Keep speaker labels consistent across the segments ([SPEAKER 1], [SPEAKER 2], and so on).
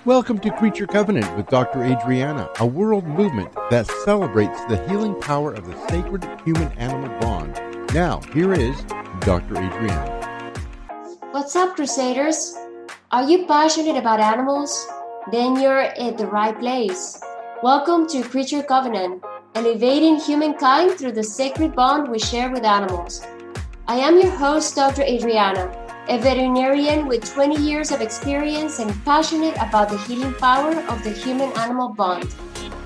[SPEAKER 1] Welcome to Creature Covenant with Dr. Adriana, a world movement that celebrates the healing power of the sacred human-animal bond. Now, here is Dr. Adriana.
[SPEAKER 2] What's up, Crusaders? Are you passionate about animals? Then you're at the right place. Welcome to Creature Covenant, elevating humankind through the sacred bond we share with animals. I am your host, Dr. Adriana, a veterinarian with 20 years of experience and passionate about the healing power of the human-animal bond.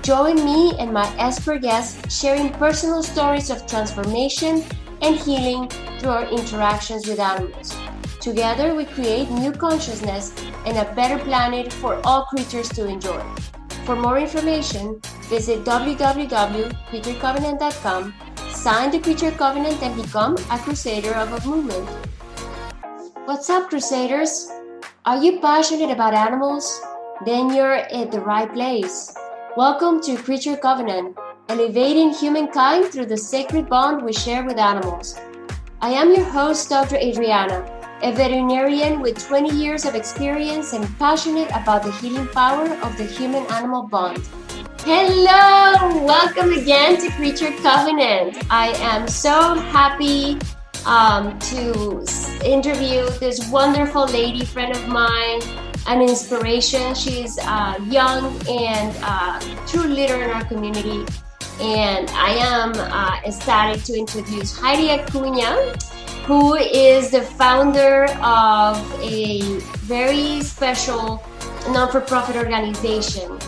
[SPEAKER 2] Join me and my expert guests sharing personal stories of transformation and healing through our interactions with animals. Together, we create new consciousness and a better planet for all creatures to enjoy. For more information, visit www.creaturecovenant.com, sign the Creature Covenant, and become a Crusader of a movement. What's up, Crusaders? Are you passionate about animals? Then you're at the right place. Welcome to Creature Covenant, elevating humankind through the sacred bond we share with animals. I am your host, Dr. Adriana, a veterinarian with 20 years of experience and passionate about the healing power of the human-animal bond. Hello! Welcome again to Creature Covenant. I am so happy to interview this wonderful lady friend of mine, an inspiration. She's young and true leader in our community. And I am ecstatic to introduce Heydi Acuna, who is the founder of a very special non-for-profit organization.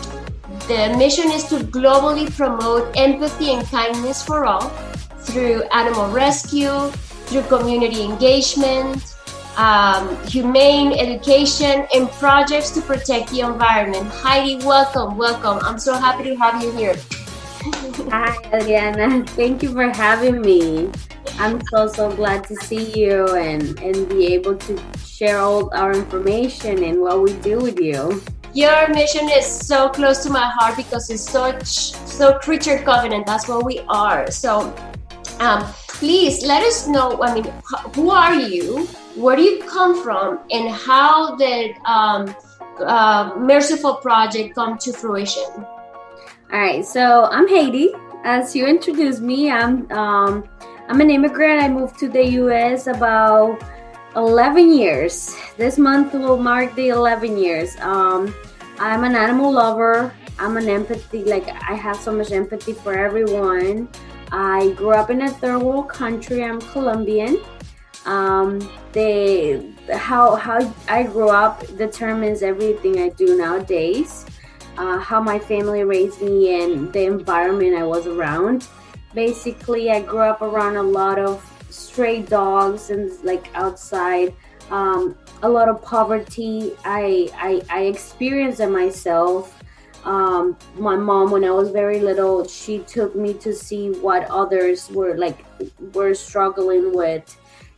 [SPEAKER 2] The mission is to globally promote empathy and kindness for all through animal rescue, through community engagement, humane education, and projects to protect the environment. Heydi, welcome. I'm so happy to have you here.
[SPEAKER 3] Hi, Adriana. Thank you for having me. I'm so glad to see you and be able to share all our information and what we do with you.
[SPEAKER 2] Your mission is so close to my heart because it's so Creature Covenant. That's what we are. So, please let us know, who are you, where do you come from, and how did Merciful Project come to fruition?
[SPEAKER 3] All right, so I'm Heydi. As you introduced me, I'm an immigrant. I moved to the U.S. about 11 years. This month will mark the 11 years. I'm an animal lover. I'm an empathy, I have so much empathy for everyone. I grew up in a third world country. I'm Colombian. How I grew up determines everything I do nowadays. How my family raised me and the environment I was around. Basically, I grew up around a lot of stray dogs and outside. A lot of poverty. I experienced it myself. My mom, when I was very little, she took me to see what others were struggling with,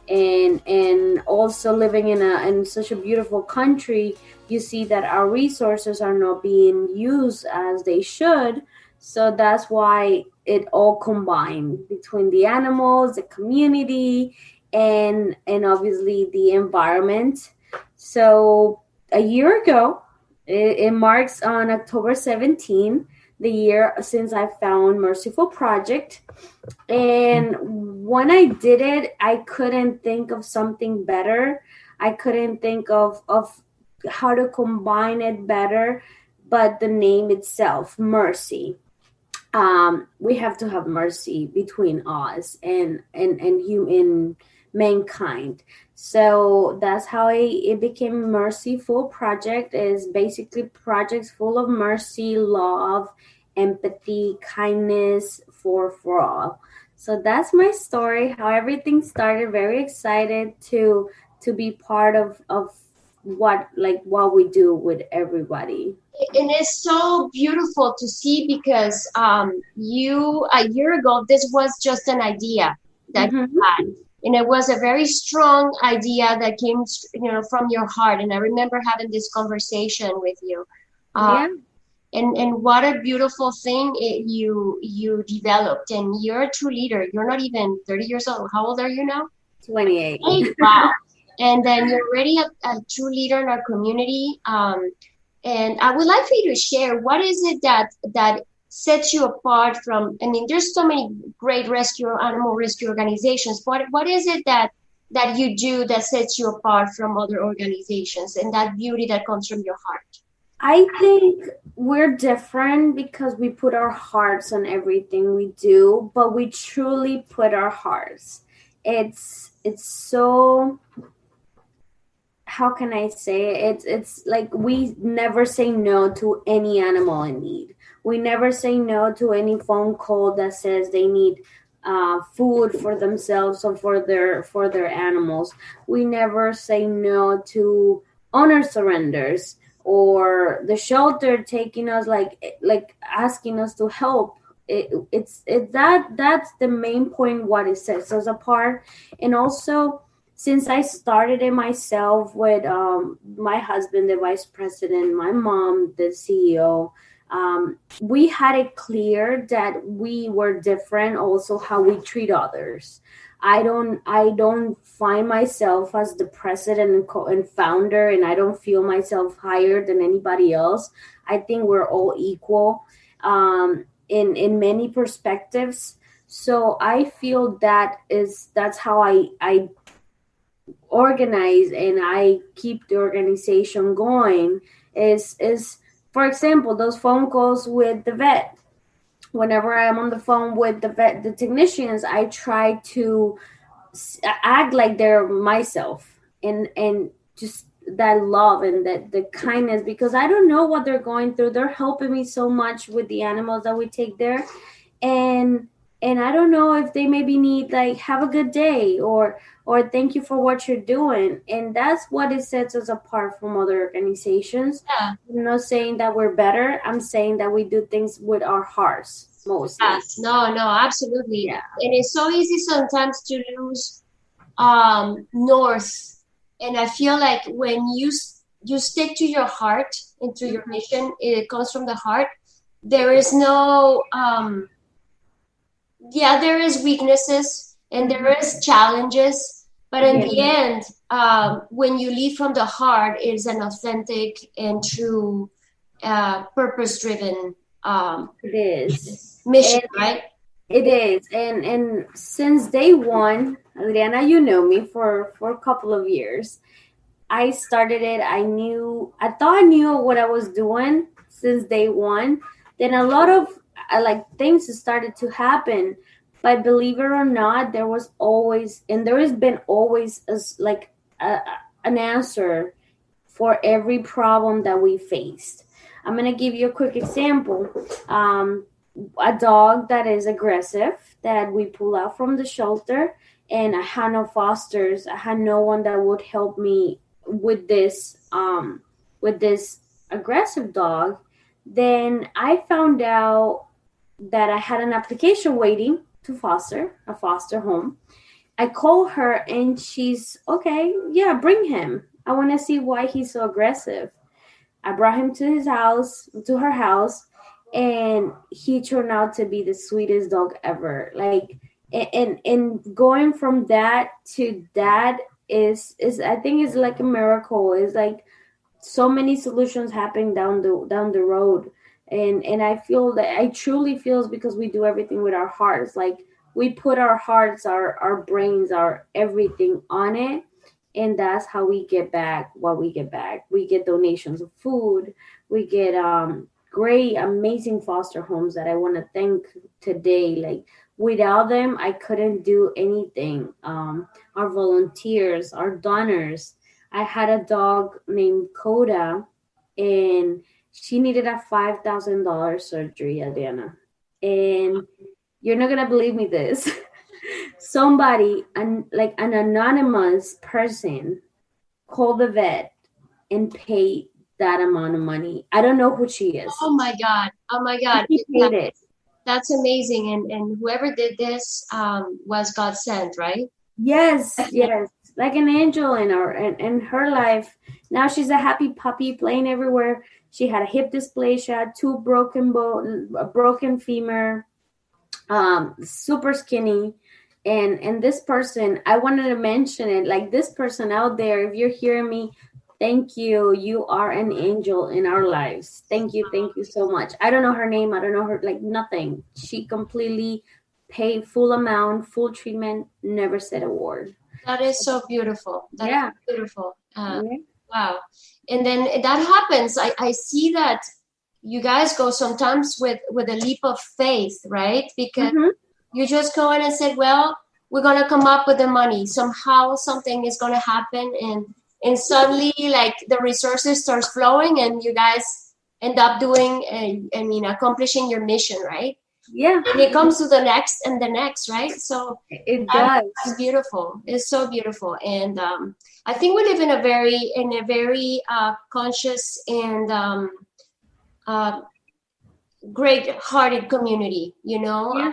[SPEAKER 3] and also living in such a beautiful country, you see that our resources are not being used as they should. So that's why it all combined between the animals, the community, and obviously the environment. So a year ago, it marks on October 17, the year since I found Merciful Project. And when I did it, I couldn't think of something better. I couldn't think of how to combine it better, but the name itself, Mercy. We have to have mercy between us and human mankind. So that's how it became Merciful Project. Is basically projects full of mercy, love, empathy, kindness for all. So that's my story, how everything started. Very excited to be part of what we do with everybody.
[SPEAKER 2] And it's so beautiful to see because you, a year ago, this was just an idea that you had. And it was a very strong idea that came, from your heart. And I remember having this conversation with you. And what a beautiful thing you developed. And you're a true leader. You're not even 30 years old. How old are you now?
[SPEAKER 3] 28.
[SPEAKER 2] Wow. And then you're already a true leader in our community. And I would like for you to share, what is it that sets you apart from, I mean, there's so many great animal rescue organizations. What is it that you do that sets you apart from other organizations, and that beauty that comes from your heart?
[SPEAKER 3] I think we're different because we put our hearts on everything we do, but we truly put our hearts. It's so, how can I say it? It's like we never say no to any animal in need. We never say no to any phone call that says they need food for themselves or for their animals. We never say no to honor surrenders or the shelter taking us like asking us to help. That's the main point. What it sets us apart, and also since I started it myself with my husband, the vice president, my mom, the CEO, we had it clear that we were different. Also, how we treat others. I don't find myself as the president and founder, and I don't feel myself higher than anybody else. I think we're all equal in many perspectives. So I feel that's how I organize and I keep the organization going is for example those phone calls with the vet. Whenever I'm on the phone with the technicians, I try to act like they're myself and just that love and that the kindness, because I don't know what they're going through. They're helping me so much with the animals that we take there, and I don't know if they maybe need like have a good day or thank you for what you're doing. And that's what it sets us apart from other organizations.
[SPEAKER 2] Yeah.
[SPEAKER 3] I'm not saying that we're better. I'm saying that we do things with our hearts mostly.
[SPEAKER 2] Yes, no, absolutely.
[SPEAKER 3] Yeah.
[SPEAKER 2] And it's so easy sometimes to lose north. And I feel like when you stick to your heart and to your mission, it comes from the heart. There is no there is weaknesses and there is challenges, but in the end, when you lead from the heart, it is an authentic and true, purpose-driven
[SPEAKER 3] It is
[SPEAKER 2] mission, right?
[SPEAKER 3] It is, and since day one, Adriana, you know me for a couple of years. I started it. I thought I knew what I was doing since day one. Then a lot of things started to happen, but believe it or not, there was always, and there has been always an answer for every problem that we faced. I'm gonna give you a quick example. A dog that is aggressive that we pull out from the shelter, and I had no fosters. I had no one that would help me with this aggressive dog. Then I found out that I had an application waiting to foster a foster home. I call her and she's okay. Yeah, bring him. I want to see why he's so aggressive. I brought him to her house, and he turned out to be the sweetest dog ever. And going from that to that is I think is like a miracle. It's like so many solutions happening down the road. And I feel that I truly feel it's because we do everything with our hearts. Like we put our hearts, our brains, our everything on it. And that's how we get back what we get back. We get donations of food. We get great, amazing foster homes that I want to thank today. Like without them, I couldn't do anything. Our volunteers, our donors. I had a dog named Coda, and she needed a $5,000 surgery, Adriana. And you're not gonna believe me this. Somebody, an anonymous person, called the vet and paid that amount of money. I don't know who she is.
[SPEAKER 2] Oh my God.
[SPEAKER 3] She paid it.
[SPEAKER 2] That's amazing. And whoever did this was God sent, right?
[SPEAKER 3] Yes. Like an angel in her life. Now she's a happy puppy playing everywhere. She had a hip dysplasia, two a broken femur, super skinny. And this person, I wanted to mention it, like this person out there, if you're hearing me, Thank you. You are an angel in our lives. Thank you. Thank you so much. I don't know her name. I don't know her, like nothing. She completely paid full amount, full treatment, never said a word.
[SPEAKER 2] That is so beautiful. That
[SPEAKER 3] Yeah.
[SPEAKER 2] is beautiful.
[SPEAKER 3] Yeah.
[SPEAKER 2] Wow. And then that happens. I see that you guys go sometimes with a leap of faith, right? Because you just go in and said, well, we're going to come up with the money. Somehow something is going to happen. And suddenly, like, the resources starts flowing and you guys end up doing, accomplishing your mission, right?
[SPEAKER 3] Yeah.
[SPEAKER 2] And it comes to the next and the next, right? So
[SPEAKER 3] it does.
[SPEAKER 2] It's beautiful. It's so beautiful. And I think we live in a very conscious and great-hearted community, you know.
[SPEAKER 3] Yeah.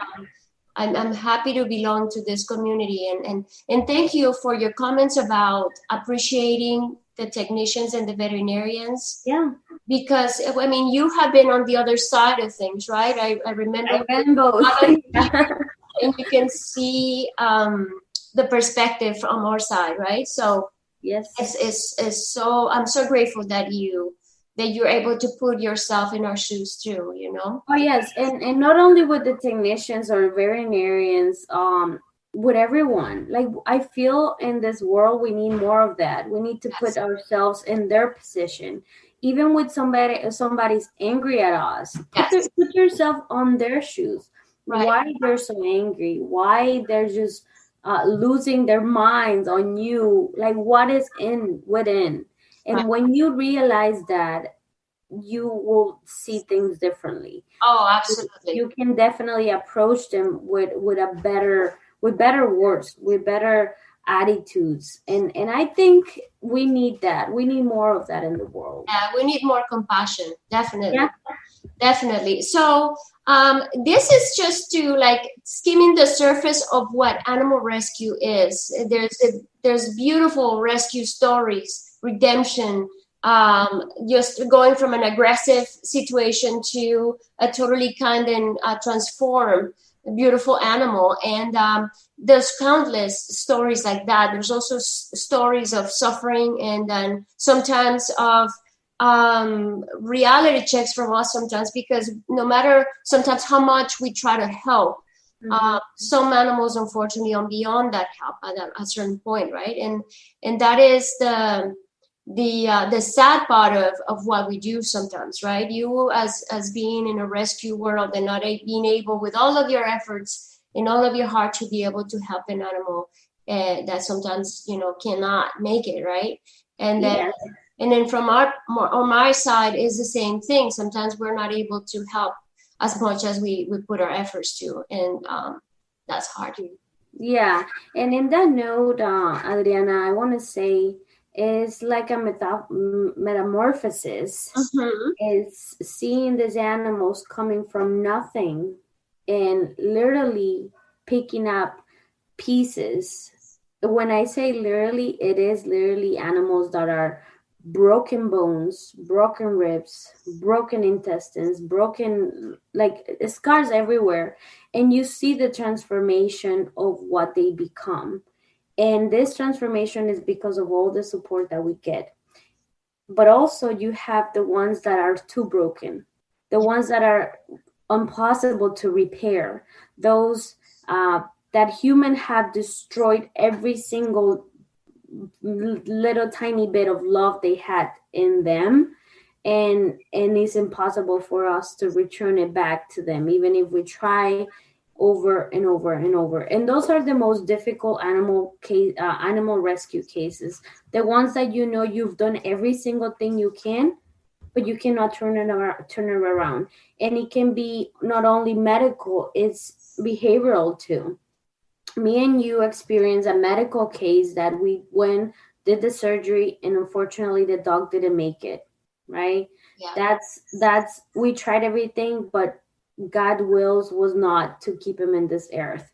[SPEAKER 2] I'm happy to belong to this community, and thank you for your comments about appreciating the technicians and the veterinarians.
[SPEAKER 3] Yeah.
[SPEAKER 2] Because, I mean, you have been on the other side of things, right? I remember.
[SPEAKER 3] I've been both.
[SPEAKER 2] And you can see the perspective from our side, right? So
[SPEAKER 3] yes,
[SPEAKER 2] it's so, I'm so grateful that you're able to put yourself in our shoes too, you know?
[SPEAKER 3] Oh yes, and not only with the technicians or veterinarians, with everyone. Like, I feel in this world we need more of that. We need to put ourselves in their position. Even with somebody's angry at us, put yourself on their shoes. Right. Why they're so angry? Why they're just losing their minds on you? Like, what is within? And right. when you realize that, you will see things differently.
[SPEAKER 2] Oh, absolutely.
[SPEAKER 3] You can definitely approach them with better words, with better attitudes, and I think we need that. We need more of that in the world.
[SPEAKER 2] Yeah, we need more compassion. Definitely. Yeah. Definitely. So this is just to, like, skimming the surface of what animal rescue is. There's beautiful rescue stories, redemption, just going from an aggressive situation to a totally kind and transformed beautiful animal. And there's countless stories like that. There's also stories of suffering, and then sometimes of reality checks from us sometimes, because no matter sometimes how much we try to help, some animals unfortunately are beyond that help at a certain point, right? And that is the sad part of what we do sometimes, right? You as being in a rescue world and not being able, with all of your efforts and all of your heart, to be able to help an animal that sometimes, you know, cannot make it, right? And then and then from on my side is the same thing. Sometimes we're not able to help as much as we put our efforts to, and that's hard.
[SPEAKER 3] Yeah, and in that note, Adriana, I want to say, is like a metamorphosis. It's seeing these animals coming from nothing and literally picking up pieces. When I say literally, it is literally animals that are broken bones, broken ribs, broken intestines, broken, like, scars everywhere. And you see the transformation of what they become. And this transformation is because of all the support that we get. But also you have the ones that are too broken, the ones that are impossible to repair, those that humans have destroyed every single little tiny bit of love they had in them. And it's impossible for us to return it back to them, even if we try over and over and over. And those are the most difficult animal rescue cases, the ones that, you know, you've done every single thing you can, but you cannot turn it around. And it can be not only medical, it's behavioral too. Me and you experienced a medical case that we did the surgery, and unfortunately the dog didn't make it, right? Yeah. That's we tried everything, but God wills was not to keep him in this earth.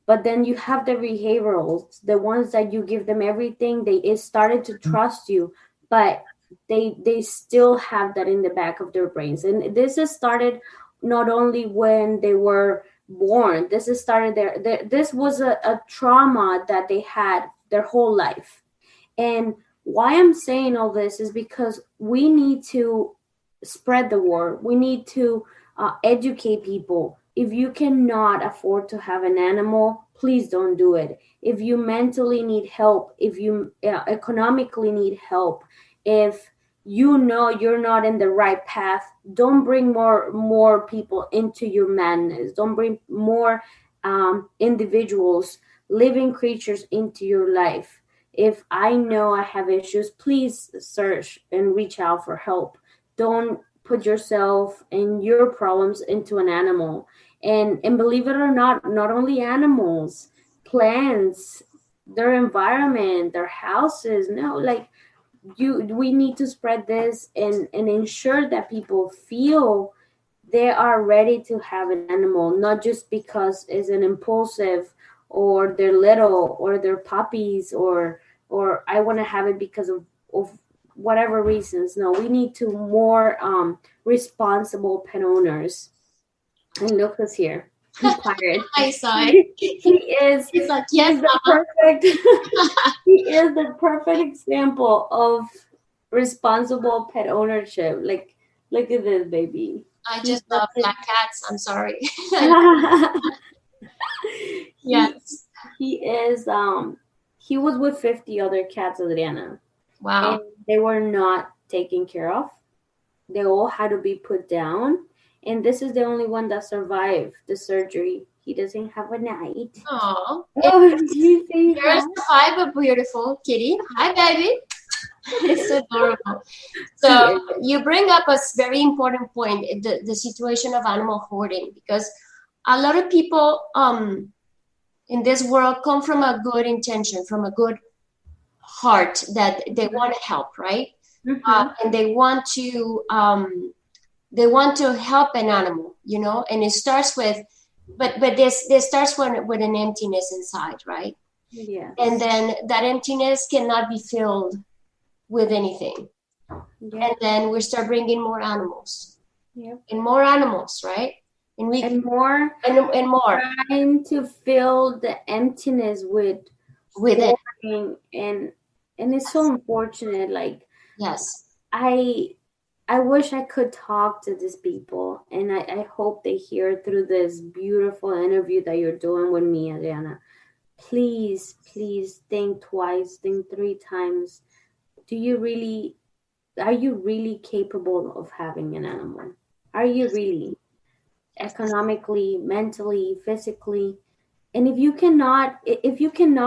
[SPEAKER 3] But then you have the behaviorals, the ones that you give them everything, it started to trust you, but they still have that in the back of their brains. And this has started not only when they were born. This has started this was a trauma that they had their whole life. And why I'm saying all this is because we need to spread the word. We need to educate people. If you cannot afford to have an animal, please don't do it. If you mentally need help, if you economically need help, if you know you're not in the right path, don't bring more people into your madness. Don't bring more individuals, living creatures into your life. If I know I have issues, please search and reach out for help. Don't put yourself and your problems into an animal. And believe it or not only animals, plants, their environment, their houses. No, like we need to spread this and ensure that people feel they are ready to have an animal, not just because it's an impulsive or they're little or they're puppies or I want to have it because of whatever reasons. No, we need to more responsible pet owners. And look who's here. He's tired.
[SPEAKER 2] I saw it.
[SPEAKER 3] He is.
[SPEAKER 2] He's like, yes,
[SPEAKER 3] the perfect. He is the perfect example of responsible pet ownership. Like, look at this baby.
[SPEAKER 2] I just love black cats. I'm sorry. Yes.
[SPEAKER 3] He is. He was with 50 other cats, Adriana.
[SPEAKER 2] Wow.
[SPEAKER 3] And they were not taken care of. They all had to be put down. And this is the only one that survived the surgery. He doesn't have a night.
[SPEAKER 2] Aww.
[SPEAKER 3] There's
[SPEAKER 2] a beautiful kitty. Hi, baby. It's adorable. So you bring up a very important point, the situation of animal hoarding, because a lot of people in this world come from a good intention, from a good heart that they want to help, right? Mm-hmm. And they want to help an animal, you know, and it starts with, but this starts with an emptiness inside, right?
[SPEAKER 3] Yeah.
[SPEAKER 2] And then that emptiness cannot be filled with anything. Yeah. And then we start bringing more animals.
[SPEAKER 3] Yeah.
[SPEAKER 2] And more animals, right? And more
[SPEAKER 3] trying to fill the emptiness with
[SPEAKER 2] it.
[SPEAKER 3] And it's so unfortunate. Like,
[SPEAKER 2] yes,
[SPEAKER 3] I wish I could talk to these people, and I hope they hear through this beautiful interview that you're doing with me, Adriana. Please think twice, think 3 times. Are you really capable of having an animal? Are you really? Economically, mentally, physically? And if you cannot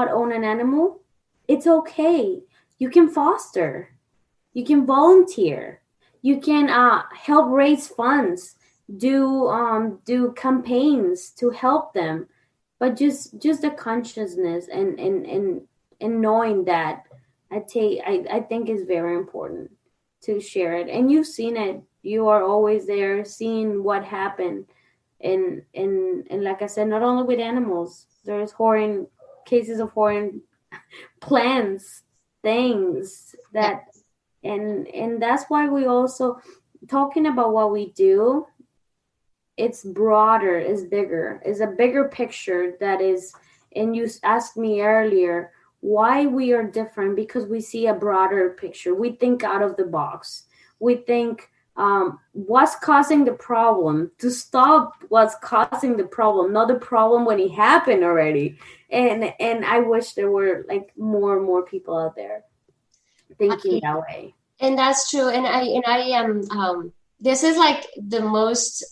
[SPEAKER 3] own an animal, it's okay. You can foster. You can volunteer. You can help raise funds, do campaigns to help them. But just the consciousness and knowing that, I think is very important to share it. And you've seen it. You are always there seeing what happened. And like I said, not only with animals, there's cases of foreign plants, things that, and that's why we also talking about what we do. It's broader, it's bigger, it's a bigger picture that is. And you asked me earlier why we are different, because we see a broader picture. We think out of the box. We think what's causing the problem, to stop what's causing the problem, not the problem when it happened already. And I wish there were like more and more people out there thinking that way.
[SPEAKER 2] And that's true. And I am this is like the most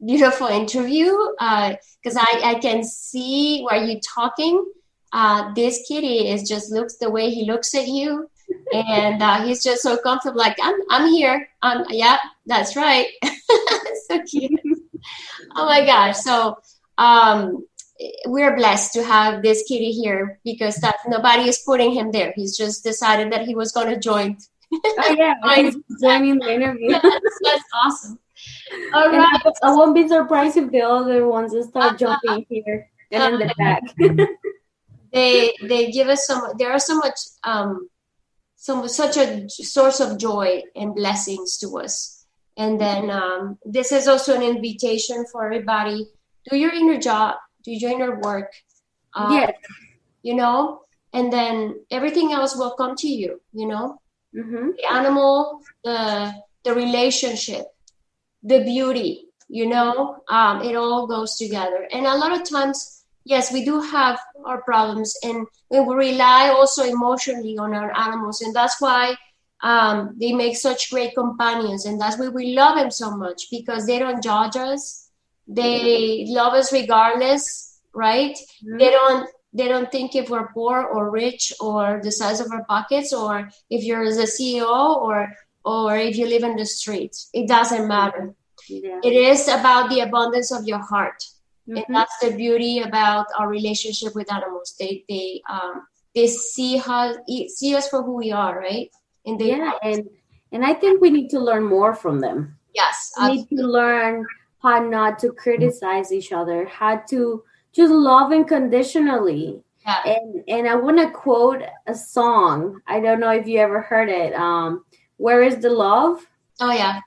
[SPEAKER 2] beautiful interview because I can see while you're talking, this kitty is just looks the way he looks at you. And he's just so comfortable, like, I'm here. Yeah, that's right. So cute. Oh my gosh. So we're blessed to have this kitty here, because that nobody is putting him there. He's just decided that he was going to join.
[SPEAKER 3] Oh yeah, he's joining the interview.
[SPEAKER 2] That's awesome. All right.
[SPEAKER 3] I won't be surprised if the other ones will start jumping here and in the back.
[SPEAKER 2] They give us there are so much such a source of joy and blessings to us. And then this is also an invitation for everybody. Do your inner job, do your inner work.
[SPEAKER 3] Yes.
[SPEAKER 2] You know, and then everything else will come to you,
[SPEAKER 3] Mm-hmm.
[SPEAKER 2] the animal, the relationship, the beauty, it all goes together. And a lot of times, yes, we do have our problems, and we rely also emotionally on our animals, and that's why they make such great companions, and that's why we love them so much, because they don't judge us. They love us regardless, right?
[SPEAKER 3] Mm-hmm.
[SPEAKER 2] They don't think if we're poor or rich or the size of our pockets, or if you're the CEO, or if you live in the streets. It doesn't matter.
[SPEAKER 3] Yeah.
[SPEAKER 2] It is about the abundance of your heart. And
[SPEAKER 3] Mm-hmm.
[SPEAKER 2] that's the beauty about our relationship with animals. They see us for who we are, right? And they
[SPEAKER 3] Yeah, and I think we need to learn more from them.
[SPEAKER 2] yes,
[SPEAKER 3] We need to learn how not to criticize each other, how to just love unconditionally.
[SPEAKER 2] yeah.
[SPEAKER 3] And I want to quote a song. I don't know if you ever heard it. Where is the love?
[SPEAKER 2] Oh yeah,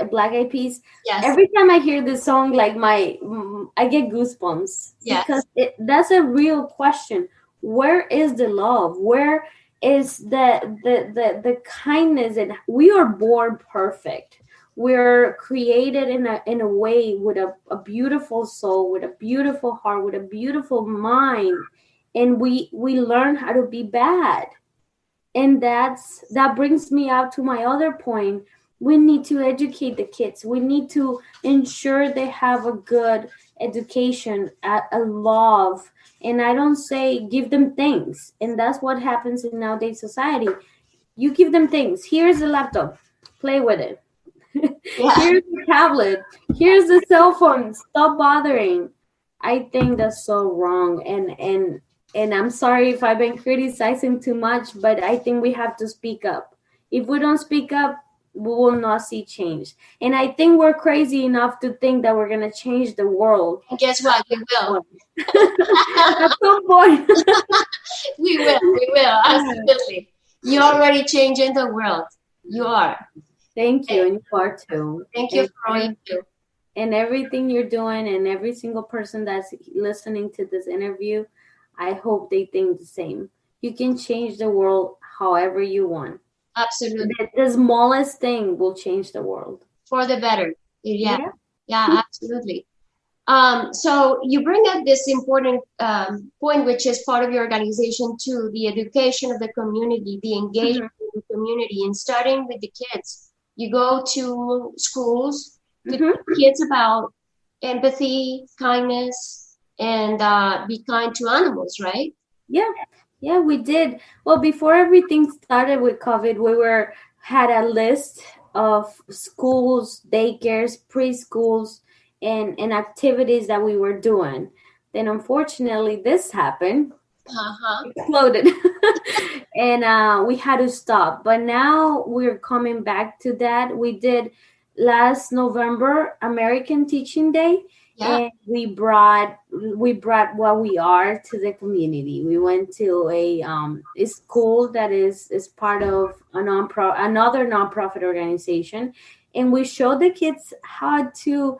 [SPEAKER 3] Black Eyed Peas.
[SPEAKER 2] yes,
[SPEAKER 3] Every time I hear this song, like I get goosebumps
[SPEAKER 2] yes.
[SPEAKER 3] because that's a real question. Where is the love? Where is the kindness? And we are born perfect. We're created in a way with a beautiful soul, with a beautiful heart, with a beautiful mind, and we learn how to be bad. And that brings me out to my other point. We need to educate the kids. We need to ensure they have a good education, a love. And I don't say give them things. And that's what happens in nowadays society. You give them things. Here's the laptop, play with it.
[SPEAKER 2] Yeah.
[SPEAKER 3] Here's the tablet, here's the cell phone, stop bothering. I think that's so wrong. And I'm sorry if I've been criticizing too much, but I think we have to speak up. If we don't speak up, we will not see change. And I think we're crazy enough to think that we're going to change the world.
[SPEAKER 2] And guess what? We will.
[SPEAKER 3] At some point.
[SPEAKER 2] We will, absolutely. You're already changing the world. You are.
[SPEAKER 3] Thank you, and you are too.
[SPEAKER 2] Thank you for all you do.
[SPEAKER 3] And everything you're doing, and every single person that's listening to this interview, I hope they think the same. You can change the world however you want.
[SPEAKER 2] Absolutely.
[SPEAKER 3] The smallest thing will change the world.
[SPEAKER 2] For the better. Yeah, absolutely. So you bring up this important point, which is part of your organization too, the education of the community, the engagement in the community, and starting with the kids. You go to schools to teach kids about empathy, kindness, and be kind to animals, right?
[SPEAKER 3] Yeah, we did. Well, before everything started with COVID, we had a list of schools, daycares, preschools, and activities that we were doing. Then unfortunately this happened. Exploded. And we had to stop. But now we're coming back to that. We did last November American Teaching Day. And we brought what we are to the community. We went to a school that is part of another nonprofit organization, and we showed the kids how to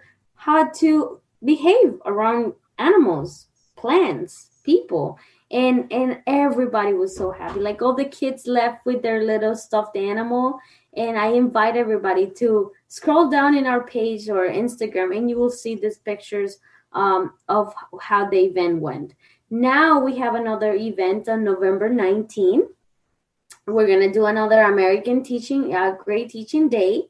[SPEAKER 3] behave around animals, plants, people, and everybody was so happy. Like all the kids left with their little stuffed animal. And I invite everybody to scroll down in our page or Instagram, and you will see these pictures of how the event went. Now we have another event on November 19th. We're going to do another American Great Teaching Day,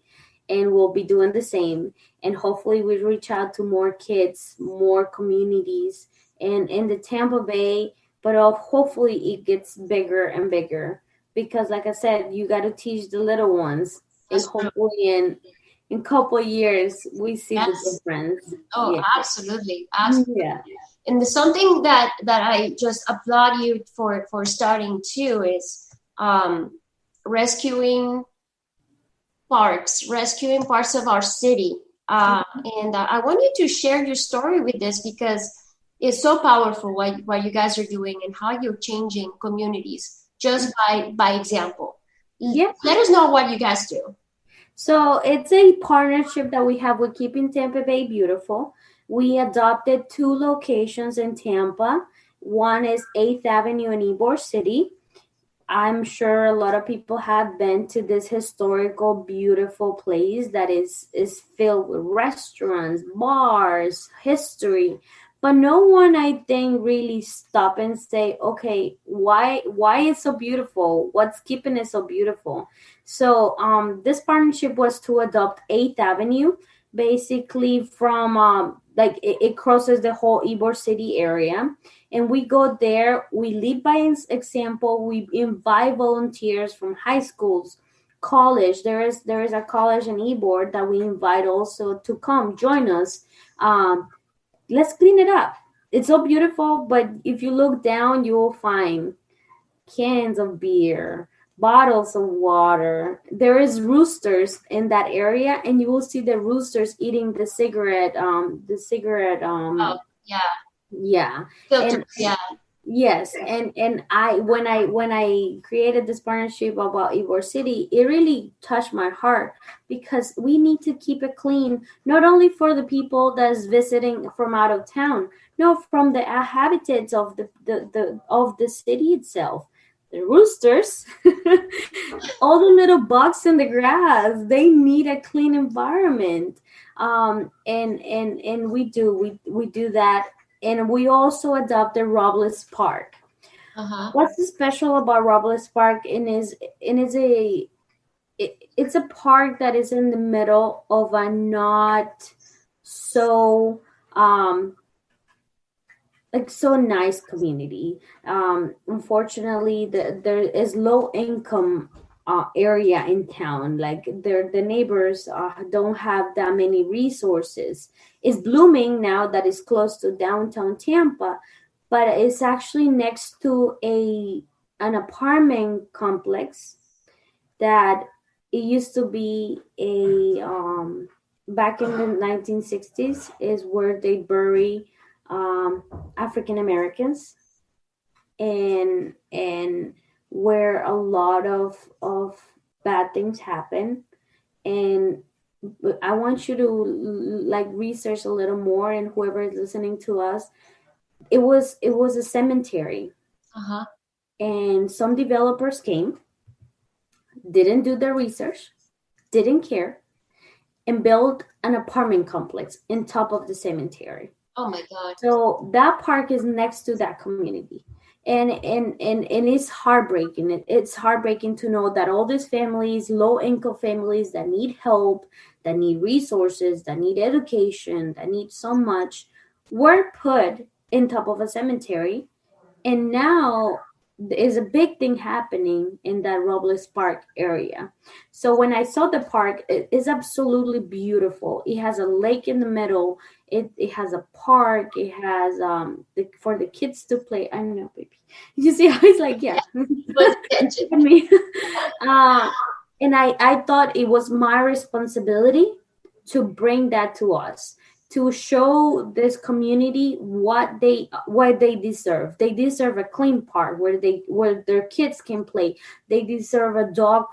[SPEAKER 3] and we'll be doing the same. And hopefully we reach out to more kids, more communities, and in the Tampa Bay, but hopefully it gets bigger and bigger. Because like I said, you got to teach the little ones. And hopefully in a couple of years, we see the difference.
[SPEAKER 2] Oh, absolutely.
[SPEAKER 3] Yeah.
[SPEAKER 2] And something that I just applaud you for starting too is rescuing parks of our city. And I want you to share your story with this, because it's so powerful what you guys are doing and how you're changing communities just by example.
[SPEAKER 3] Yeah.
[SPEAKER 2] Let us know what you guys do.
[SPEAKER 3] So it's a partnership that we have with Keeping Tampa Bay Beautiful. We adopted 2 locations in Tampa, One is 8th Avenue in Ybor City. I'm sure a lot of people have been to this historical, beautiful place that is filled with restaurants, bars, history. But no one, I think, really stop and say, okay, why it's so beautiful? What's keeping it so beautiful? So this partnership was to adopt 8th Avenue, basically from like it crosses the whole Ybor City area, and we go there. We lead by example. We invite volunteers from high schools, college. There is a college in Ybor that we invite also to come join us. Let's clean it up. It's so beautiful, but if you look down, you will find cans of beer, bottles of water. There is roosters in that area, and you will see the roosters eating
[SPEAKER 2] Oh, yeah.
[SPEAKER 3] yeah.
[SPEAKER 2] Filters,
[SPEAKER 3] And
[SPEAKER 2] yeah.
[SPEAKER 3] yes, and when I created this partnership about Ybor City, it really touched my heart because we need to keep it clean, not only for the people that's visiting from out of town, no, from the habitats of the city itself. The roosters, all the little bugs in the grass, they need a clean environment. And we do that, and we also adopted Robles Park.
[SPEAKER 2] Uh-huh.
[SPEAKER 3] What's special about Robles Park? It's a park that is in the middle of a not so so nice community. Unfortunately, there is low income area in town. Like the neighbors don't have that many resources. It's blooming now that it's close to downtown Tampa, but it's actually next to an apartment complex that it used to be a back in the 1960s is where they bury African Americans, and where a lot of bad things happen. And I want you to like research a little more, and whoever is listening to us, it was a cemetery.
[SPEAKER 2] Uh-huh.
[SPEAKER 3] And some developers came, didn't do their research, didn't care, and built an apartment complex in top of the cemetery.
[SPEAKER 2] Oh my God.
[SPEAKER 3] So that park is next to that community. And it's heartbreaking. It's heartbreaking to know that all these families, low income families that need help, that need resources, that need education, that need so much, were put in top of a cemetery. And now is a big thing happening in that Robles Park area. So when I saw the park, it is absolutely beautiful. It has a lake in the middle. It has a park. It has for the kids to play. I don't know, baby. You see how it's like, yeah.
[SPEAKER 2] But attention.
[SPEAKER 3] Me. And I thought it was my responsibility to bring that to us, to show this community what they deserve. They deserve a clean park where their kids can play. They deserve a dog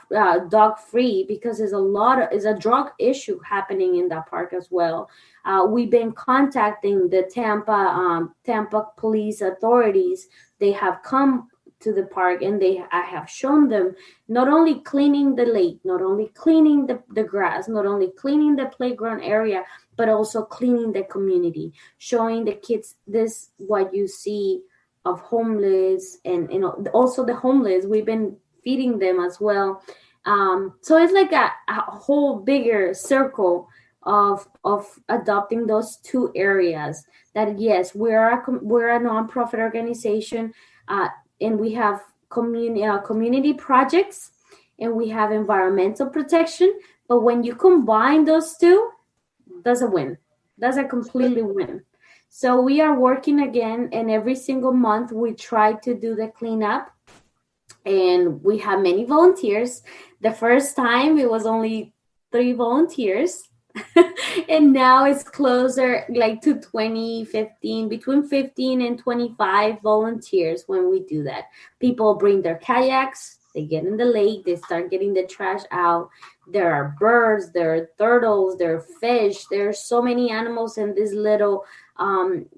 [SPEAKER 3] free, because there's a drug issue happening in that park as well. We've been contacting the Tampa police authorities. They have come to the park, and I have shown them not only cleaning the lake, not only cleaning the grass, not only cleaning the playground area, but also cleaning the community, showing the kids this what you see of homeless, and also the homeless. We've been feeding them as well. So it's like a whole bigger circle of adopting those two areas. That yes, we're a nonprofit organization, and we have community projects, and we have environmental protection. But when you combine those two, that's a win. That's a completely win. So we are working again, and every single month we try to do the cleanup, and we have many volunteers. The first time it was only 3 volunteers. And now it's closer like to 20, 15, between 15 and 25 volunteers when we do that. People bring their kayaks, they get in the lake, they start getting the trash out. There are birds, there are turtles, there are fish. There are so many animals in this little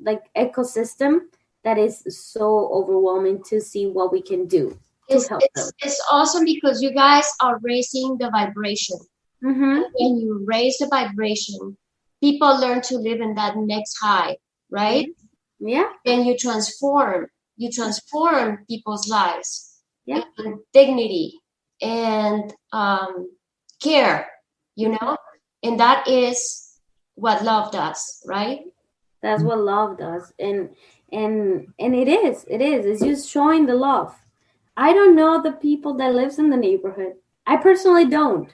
[SPEAKER 3] like ecosystem that is so overwhelming to see what we can do to help them.
[SPEAKER 2] It's awesome because you guys are raising the vibration.
[SPEAKER 3] Mm-hmm.
[SPEAKER 2] When you raise the vibration, people learn to live in that next high, right?
[SPEAKER 3] Yeah.
[SPEAKER 2] And you transform people's lives.
[SPEAKER 3] Yeah.
[SPEAKER 2] And dignity and care, and that is what love does, right?
[SPEAKER 3] That's what love does. And it is. It's just showing the love. I don't know the people that lives in the neighborhood. I personally don't.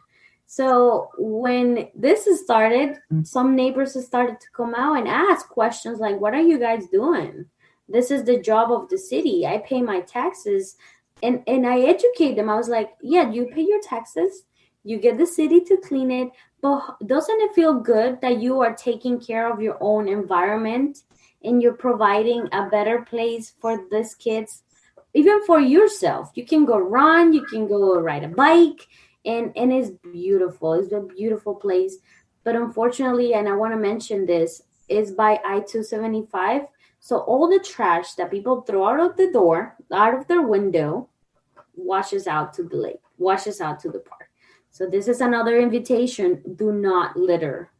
[SPEAKER 3] So when this started, some neighbors started to come out and ask questions like, what are you guys doing? This is the job of the city. I pay my taxes. And I educate them. I was like, yeah, you pay your taxes. You get the city to clean it. But doesn't it feel good that you are taking care of your own environment and you're providing a better place for these kids? Even for yourself, you can go run, you can go ride a bike, and it's beautiful. It's a beautiful place. But unfortunately, and I want to mention this, is by I-275. So all the trash that people throw out of the door, out of their window, washes out to the lake, washes out to the park. So this is another invitation. Do not litter.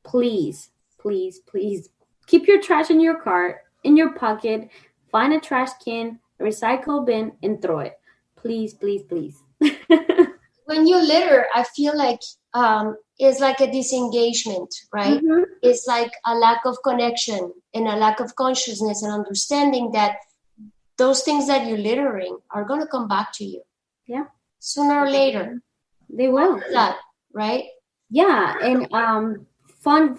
[SPEAKER 3] Please, please, please keep your trash in your car, in your pocket, find a trash can, recycle bin, and throw it. Please, please, please.
[SPEAKER 2] When you litter, I feel like it's like a disengagement, right?
[SPEAKER 3] Mm-hmm.
[SPEAKER 2] It's like a lack of connection and a lack of consciousness and understanding that those things that you're littering are going to come back to you.
[SPEAKER 3] Yeah.
[SPEAKER 2] Sooner or later.
[SPEAKER 3] They will.
[SPEAKER 2] That, right?
[SPEAKER 3] Yeah. And fun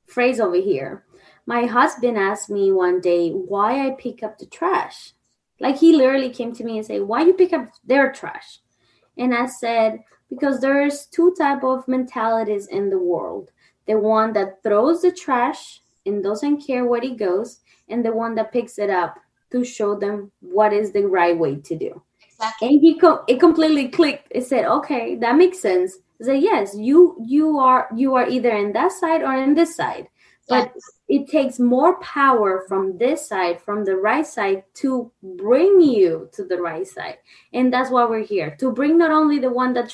[SPEAKER 3] phrase over here. My husband asked me one day why I pick up the trash. Like he literally came to me and said, why you pick up their trash? And I said, because there's two type of mentalities in the world. The one that throws the trash and doesn't care where it goes, and the one that picks it up to show them what is the right way to do.
[SPEAKER 2] Exactly.
[SPEAKER 3] And it completely clicked. It said, okay, that makes sense. I said, yes, you are either in that side or in this side. But it takes more power from this side, from the right side, to bring you to the right side. And that's why we're here, to bring not only the one that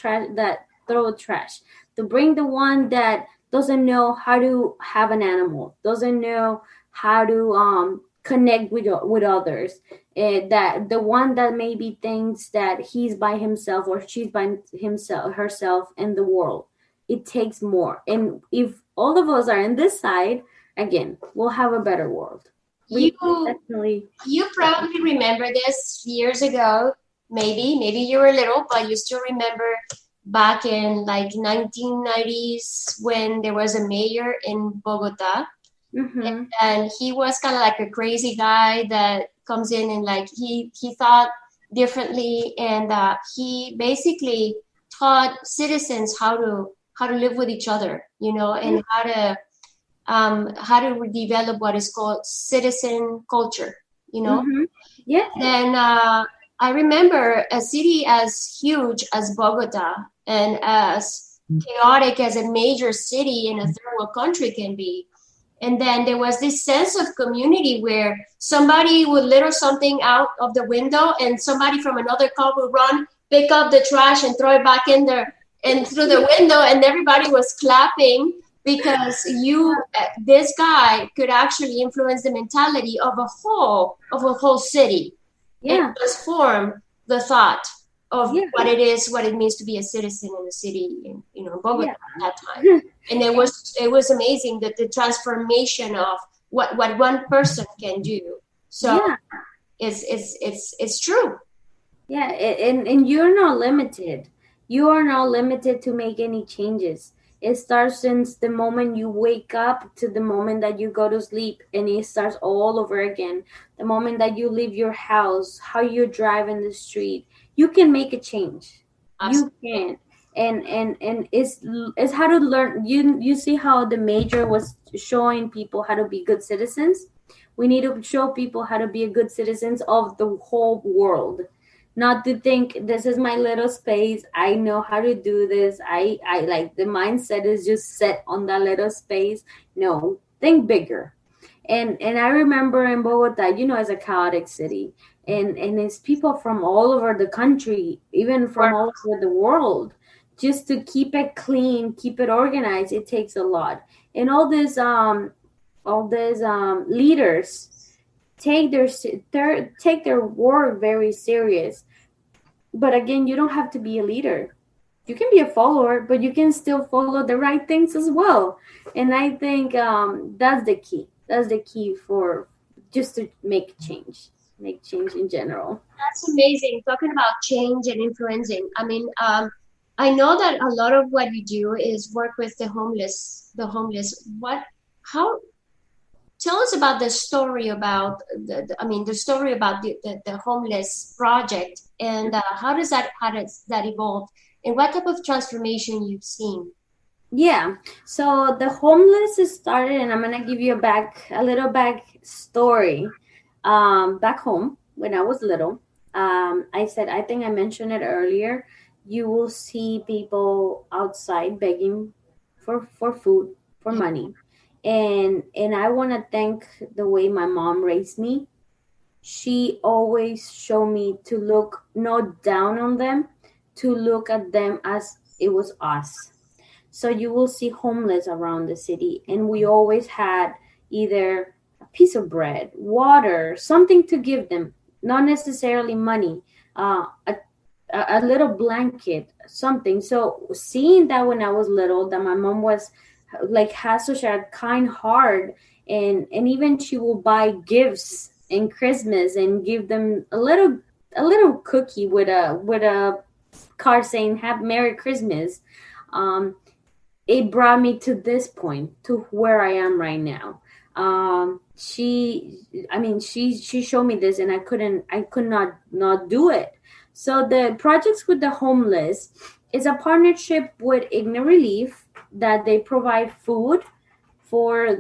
[SPEAKER 3] throw trash, to bring the one that doesn't know how to have an animal, doesn't know how to connect with others, that the one that maybe thinks that he's by himself or she's by herself in the world. It takes more. And if all of us are in this side, again, we'll have a better world. You
[SPEAKER 2] probably remember this years ago. Maybe you were little, but you still remember back in like 1990s when there was a mayor in Bogota.
[SPEAKER 3] Mm-hmm.
[SPEAKER 2] And he was kind of like a crazy guy that comes in and like he thought differently, and he basically taught citizens how to live with each other, and how to develop what is called citizen culture,
[SPEAKER 3] Mm-hmm. Yeah.
[SPEAKER 2] Then I remember a city as huge as Bogota and as chaotic as a major city in a third world country can be. And then there was this sense of community where somebody would litter something out of the window and somebody from another car would run, pick up the trash and throw it back in there and through the window, and everybody was clapping because this guy could actually influence the mentality of a whole city.
[SPEAKER 3] Yeah.
[SPEAKER 2] And transform the thought of what it means to be a citizen in a city in Bogota at that time. And it was amazing that the transformation of what one person can do. So it's true.
[SPEAKER 3] Yeah, and you're not limited. You are not limited to make any changes. It starts since the moment you wake up to the moment that you go to sleep, and it starts all over again. The moment that you leave your house, how you drive in the street, you can make a change. Absolutely. You can. And it's how to learn. You see how the major was showing people how to be good citizens. We need to show people how to be a good citizens of the whole world. Not to think this is my little space. I know how to do this. I like the mindset is just set on that little space. No, think bigger. And I remember in Bogota, it's a chaotic city, and it's people from all over the country, even from all over the world. Just to keep it clean, keep it organized, it takes a lot. And all these leaders take their work very serious. But again, you don't have to be a leader. You can be a follower, but you can still follow the right things as well. And I think that's the key. That's the key for just to make change in general.
[SPEAKER 2] That's amazing. Talking about change and influencing. I mean, I know that a lot of what you do is work with the homeless. The homeless. How? Tell us about the story about the story about the homeless project, and how does that evolve, and what type of transformation you've seen.
[SPEAKER 3] Yeah. So the homeless started, and I'm gonna give you a little back story. Back home when I was little, I said, I think I mentioned it earlier. You will see people outside begging for food, for
[SPEAKER 2] Yeah.
[SPEAKER 3] money, and I want to thank the way my mom raised me. She always showed me to look not down on them, to look at them as it was us. So you will see homeless around the city, and we always had either a piece of bread, water, something to give them, not necessarily money, a little blanket, something. So seeing that when I was little, that my mom was like has such a kind heart, and even she will buy gifts in Christmas and give them a little cookie with a card saying "Happy Merry Christmas." Um, it brought me to this point, to where I am right now. She showed me this, and I could not do it. So the projects with the homeless is a partnership with Igna Relief, that they provide food for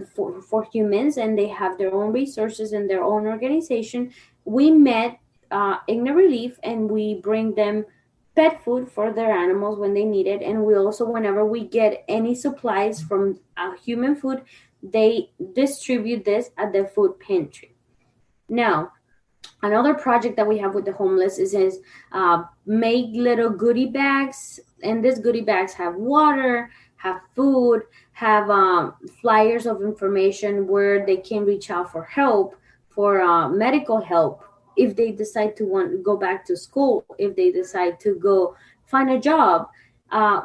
[SPEAKER 3] humans, and they have their own resources and their own organization. We met Igna Relief, and we bring them pet food for their animals when they need it. And we also, whenever we get any supplies from human food, they distribute this at the food pantry. Now, another project that we have with the homeless is make little goodie bags, and these goodie bags have water, have food, have flyers of information where they can reach out for help, for medical help, if they decide to want to go back to school, if they decide to go find a job.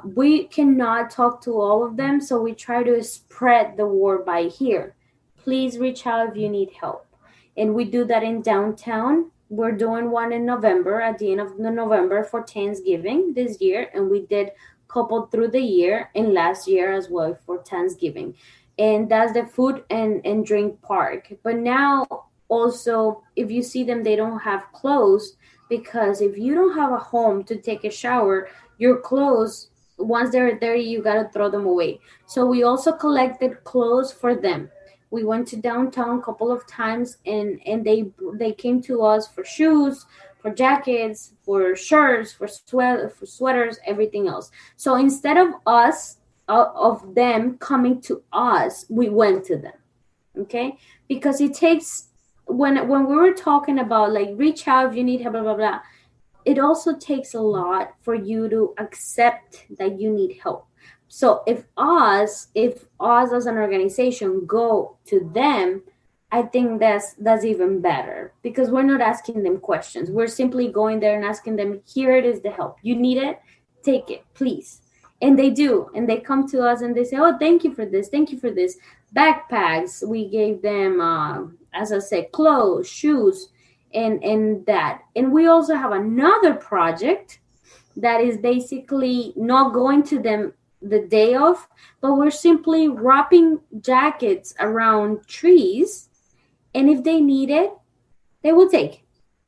[SPEAKER 3] We cannot talk to all of them, so we try to spread the word by here. Please reach out if you need help, and we do that in downtown. We're doing one in November, at the end of the November, for Thanksgiving this year, and we did couple through the year and last year as well for Thanksgiving. And that's the food and drink park. But now also, if you see them, they don't have clothes, because if you don't have a home to take a shower, your clothes, once they're dirty, you gotta throw them away. So we also collected clothes for them. We went to downtown a couple of times, and they came to us for shoes, for jackets, for shirts, for sweaters, everything else. So instead of them coming to us, we went to them. Okay, because it takes, when we were talking about like reach out if you need help, blah blah blah, it also takes a lot for you to accept that you need help. So if us as an organization go to them, I think that's even better, because we're not asking them questions. We're simply going there and asking them, here it is, the help. You need it, take it, please. And they do. And they come to us and they say, oh, thank you for this. Thank you for this. Backpacks. We gave them, as I said, clothes, shoes, and that. And we also have another project that is basically not going to them the day of, but we're simply wrapping jackets around trees, and if they need it, they will take.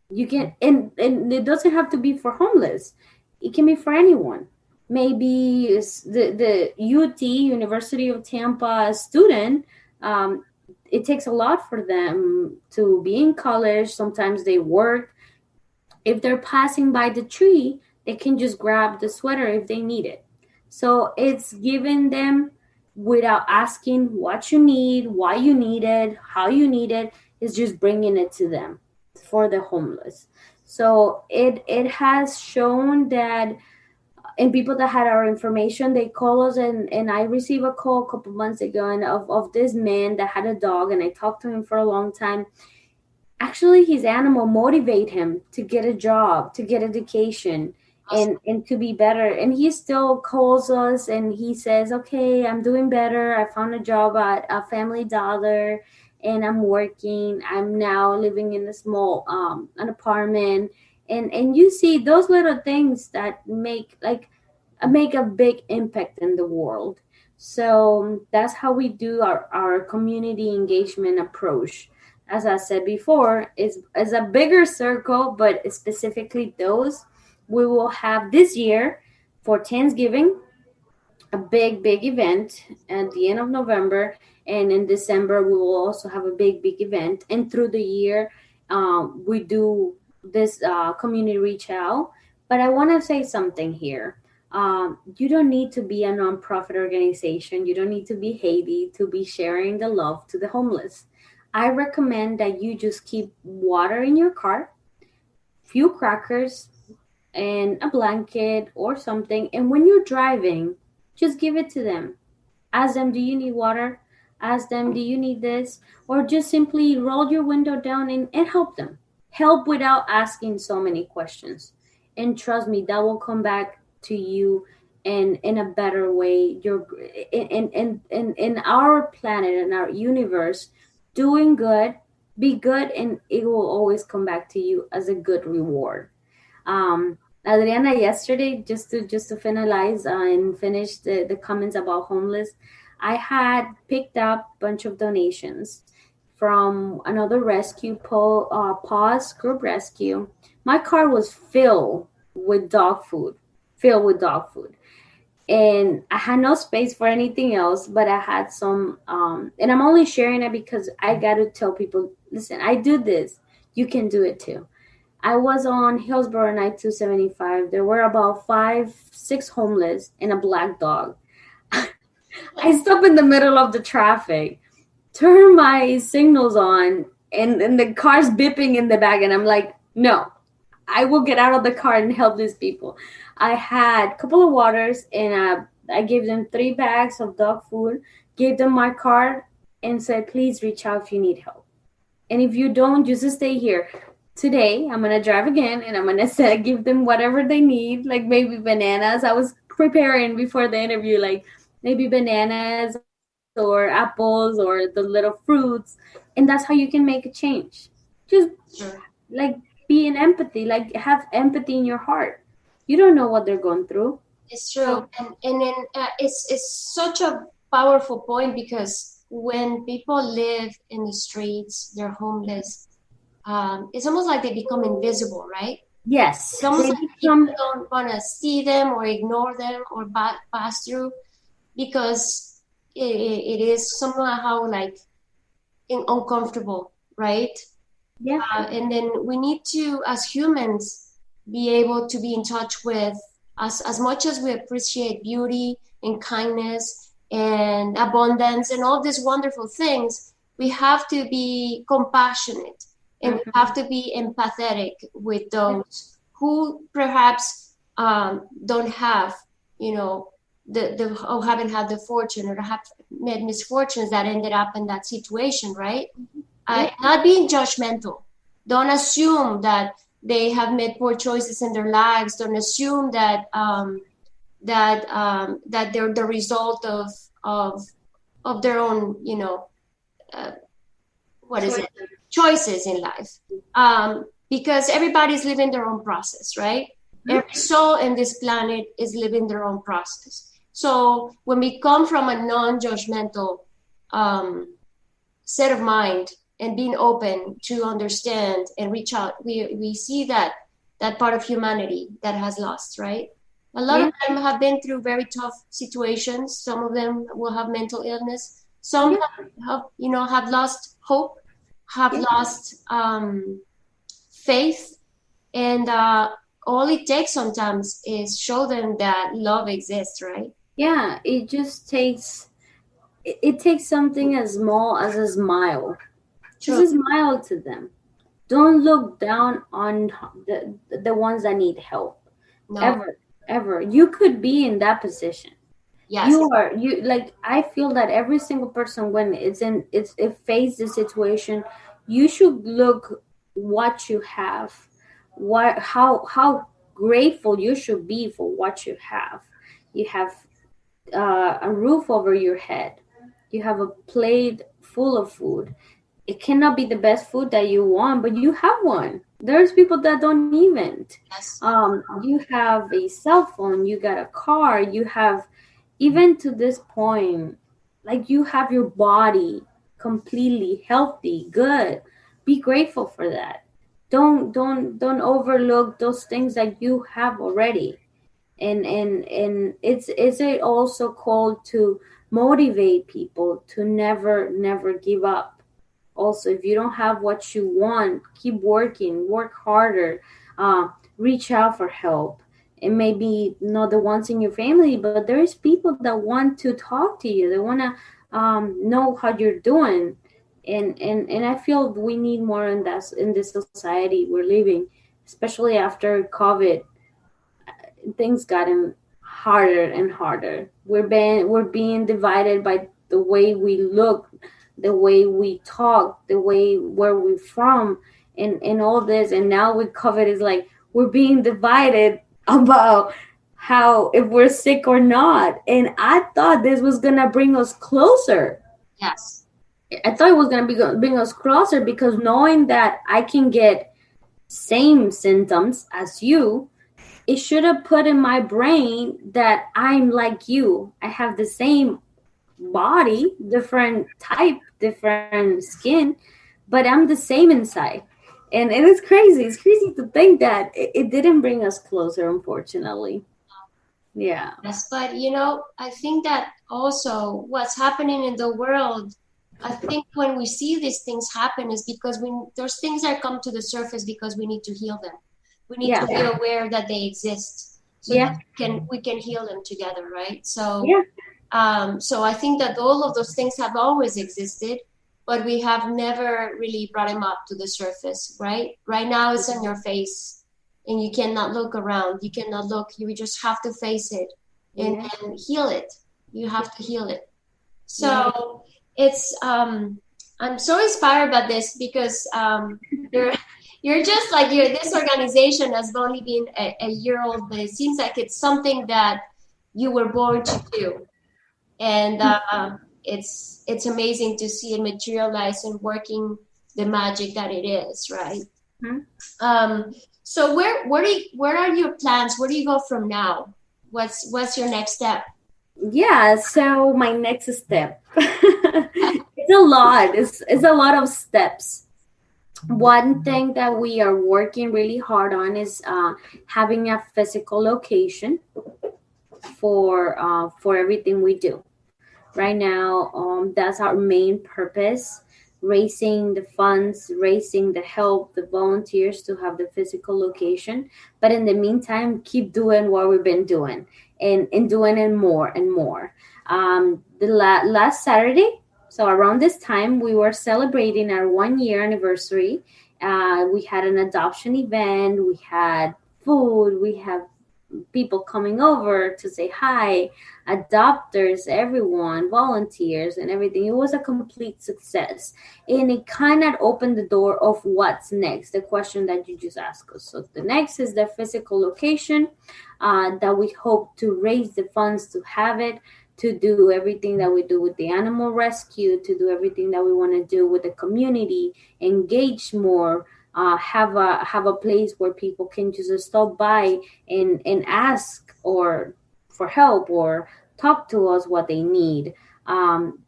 [SPEAKER 3] You can, and it doesn't have to be for homeless. It can be for anyone. Maybe the UT, University of Tampa student. It takes a lot for them to be in college. Sometimes they work. If they're passing by the tree, they can just grab the sweater if they need it. So it's giving them without asking what you need, why you need it, how you need it, is just bringing it to them for the homeless. So it has shown that, and people that had our information, they call us, and I received a call a couple months ago, and of this man that had a dog, and I talked to him for a long time. Actually, his animal motivate him to get a job, to get education, and to be better. And he still calls us and he says, okay, I'm doing better. I found a job at a Family Dollar and I'm working. I'm now living in a small an apartment. And you see those little things that make a big impact in the world. So that's how we do our community engagement approach. As I said before, is a bigger circle, but specifically those we will have this year for Thanksgiving, a big event at the end of November, and in December we will also have a big event. And through the year, we do this community reach out. But I want to say something here. You don't need to be a nonprofit organization. You don't need to be Heydi to be sharing the love to the homeless. I recommend that you just keep water in your car, few crackers, and a blanket or something. And when you're driving, just give it to them. Ask them, do you need water? Ask them, do you need this? Or just simply roll your window down and help them. Help without asking so many questions. And trust me, that will come back to you in a better way. You're in our planet, in our universe, doing good, be good, and it will always come back to you as a good reward. Adriana, yesterday, just to finalize and finish the comments about homeless, I had picked up a bunch of donations from another rescue, Paws Group Rescue. My car was filled with dog food. And I had no space for anything else, but I had some, and I'm only sharing it because I got to tell people, listen, I do this. You can do it too. I was on Hillsborough Night 275. There were about 5-6 homeless and a black dog. I stop in the middle of the traffic, turn my signals on, and the car's beeping in the back, and I'm like, no, I will get out of the car and help these people. I had a couple of waters, and I gave them 3 bags of dog food, gave them my card, and said, please reach out if you need help. And if you don't, just stay here. Today, I'm going to drive again, and I'm going to give them whatever they need, like maybe bananas. I was preparing before the interview, like maybe bananas or apples or the little fruits. And that's how you can make a change. Just like be in empathy, like have empathy in your heart. You don't know what they're going through.
[SPEAKER 2] It's true. And then it's such a powerful point, because when people live in the streets, they're homeless, it's almost like they become invisible, right?
[SPEAKER 3] Yes.
[SPEAKER 2] It's almost like people don't want to see them or ignore them or pass through, because it is somehow like uncomfortable, right?
[SPEAKER 3] Yeah.
[SPEAKER 2] And then we need to, as humans, be able to be in touch with us. As much as we appreciate beauty and kindness and abundance and all these wonderful things, we have to be compassionate, and we have to be empathetic with those who perhaps don't have, or haven't had the fortune, or have met misfortunes that ended up in that situation, right? Not being judgmental. Don't assume that they have made poor choices in their lives. Don't assume that that they're the result of their own, choices in life. Because everybody's living their own process, right? Mm-hmm. Every soul in this planet is living their own process. So when we come from a non-judgmental set of mind and being open to understand and reach out, we see that part of humanity that has lost, right? A lot of them have been through very tough situations. Some of them will have mental illness. Some have lost hope, have lost faith, and all it takes sometimes is show them that love exists, right?
[SPEAKER 3] Yeah, it just takes it takes something as small as a smile.
[SPEAKER 2] True.
[SPEAKER 3] Just a smile to them. Don't look down on the ones that need help.
[SPEAKER 2] No.
[SPEAKER 3] Ever. You could be in that position.
[SPEAKER 2] Yes.
[SPEAKER 3] You like, I feel that every single person, when it faces the situation, you should look what you have, how grateful you should be for what you have. You have a roof over your head. You have a plate full of food. It cannot be the best food that you want, but you have one. There's people that don't even.
[SPEAKER 2] Yes.
[SPEAKER 3] You have a cell phone, you got a car, you have, even to this point, like, you have your body completely healthy, good. Be grateful for that. Don't overlook those things that you have already. And it's also called to motivate people to never give up. Also, if you don't have what you want, keep working, work harder, reach out for help. It may be not the ones in your family, but there's people that want to talk to you. They want to know how you're doing. And I feel we need more in this society we're living, especially after COVID. Things gotten harder and harder. We're being divided by the way we look, the way we talk, the way where we're from, and all this. And now with COVID, is like we're being divided about how, if we're sick or not. And I thought this was gonna bring us closer.
[SPEAKER 2] Yes.
[SPEAKER 3] I thought it was gonna bring us closer, because knowing that I can get same symptoms as you, it should have put in my brain that I'm like you. I have the same body, different type, different skin, but I'm the same inside. And it is crazy. It's crazy to think that it didn't bring us closer, unfortunately. Yeah.
[SPEAKER 2] Yes, but I think that also what's happening in the world, I think when we see these things happen is because there's things that come to the surface because we need to heal them. We need to be aware that they exist, so that we can heal them together, right? So, so I think that all of those things have always existed, but we have never really brought them up to the surface, right? Right now, it's on your face, and you cannot look around. You cannot look. You just have to face it and heal it. You have to heal it. So it's I'm so inspired by this, because you're just like this organization has only been a year old, but it seems like it's something that you were born to do. And it's amazing to see it materialize and working the magic that it is, right? Mm-hmm. So where are your plans? Where do you go from now? What's your next step?
[SPEAKER 3] Yeah, so my next step, it's a lot. It's a lot of steps. One thing that we are working really hard on is having a physical location for everything we do. Right now, that's our main purpose: raising the funds, raising the help, the volunteers to have the physical location. But in the meantime, keep doing what we've been doing and doing it more and more. The last Saturday, so around this time, we were celebrating our 1 year anniversary. We had an adoption event. We had food. We had people coming over to say hi, adopters, everyone, volunteers, and everything. It was a complete success. And it kind of opened the door of what's next, the question that you just asked us. So the next is the physical location that we hope to raise the funds to have it, to do everything that we do with the animal rescue, to do everything that we want to do with the community, engage more, have a place where people can just stop by and ask or for help or talk to us what they need.